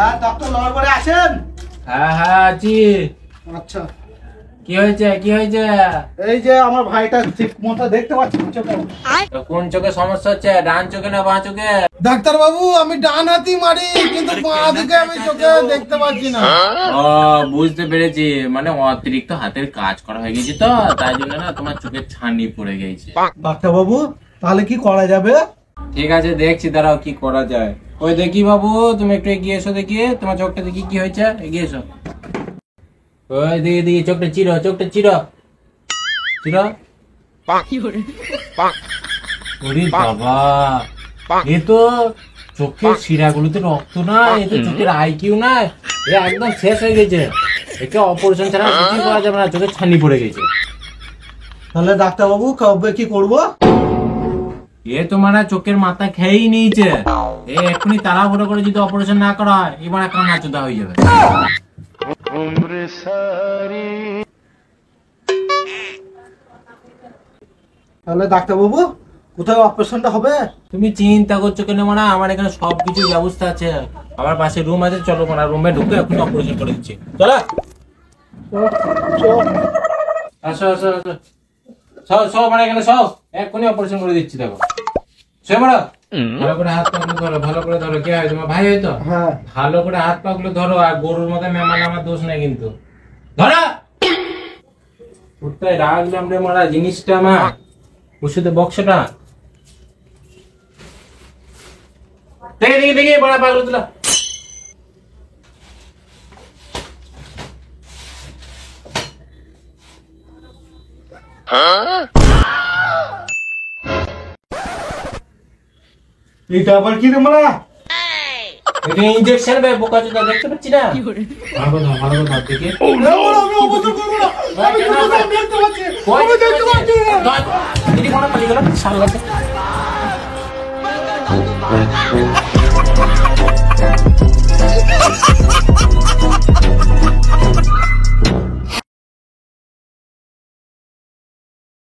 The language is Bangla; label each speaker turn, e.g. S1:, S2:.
S1: হ্যাঁ ডক্টর নরবরে আছেন?
S2: হ্যাঁ হ্যাঁ আছি।
S1: আচ্ছা
S2: কি হয়েছে কি হয়েছে?
S1: এই যে আমার ভাইটা ঠিক মতো দেখতে পাচ্ছি চোখে।
S2: কোন চোখে সমস্যা হচ্ছে, ডান চোখে না বাঁ চোখে?
S3: ডাক্তার বাবু আমি ডান হাতি মারি, কিন্তু বাঁ দিকে আমি চোখে দেখতে পাচ্ছি না।
S2: ও বুঝতে পেরেছি, মানে অতিরিক্ত হাতের কাজ করা হয়ে গেছে তো, তাই জন্য না তোমার চোখে ছানি পড়ে গেছে।
S1: ডাক্তার বাবু তাহলে কি করা যাবে?
S2: ঠিক আছে দেখছি, দাঁড়াও কি করা যায়। ওই দেখি বাবু, তুমি একটু এগিয়ে এসো দেখি, তোমার চোখটা দেখি কি হয়েছে, এগিয়ে এসো। ওই দেখি দেখি, চোখটা চিরো, চোখটা চিরো চিরো। ওরে বাবা, এ তো চোখের শিরাগুলোতে রক্ত না, এ তো চোখের আইকিউ না, এ একদম শেষ হয়ে গেছে। একে অপারেশন ছাড়া কিছুই করা যাবে না, চোখের ছানি পড়ে গেছে।
S1: তাহলে ডাক্তার বাবু কবে কি করব?
S2: এ তোমার চোখের মাথা খেয়েই নিয়েছে, এ এক্ষুনি তাড়াহুড়ো করে যদি অপারেশন না করা হয়, এবার একটা নাচুদা হয়ে যাবে।
S1: তাহলে ডাক্তার বাবু কোথায় অপারেশনটা হবে?
S2: তুমি চিন্তা করছো কেন মানে, আমার এখানে সবকিছু ব্যবস্থা আছে। আমার পাশে রুম আছে, চলো মানে রুমে ঢুকে এখন অপারেশন করে দিচ্ছি। চলো আসো আসো আসো, সব সব মানে এখানে সব এক্ষুনি অপারেশন করে দিচ্ছি। দেখো সে বড়, ভালো করে হাত পাগুলো ধরো, ভালো করে ধরো। কে হয় তোমার ভাই? হয়তো
S1: হ্যাঁ
S2: ভালো করে হাত পাগুলো ধরো, আর গরুর মতো মেমানে আমার দোষ নেই কিন্তু। ধরো, কোথায় রাখলাম রে মারা জিনিসটা আমার, ওষুধের বক্সটা। দেখে দেখে দেখে বড় পাগল তুলা।
S1: এটা আবার কি রে মারা?
S2: এটা ইনজেকশন বে, বোকা চোদা দেখতে পাচ্ছি না। ভালো কথা দেখে
S1: আমি অপারেশন করব না, আমি চোখে দেখতে পাচ্ছি, আমি দেখতে পাচ্ছি।
S2: দিদি কোন পালি গেল সামনে।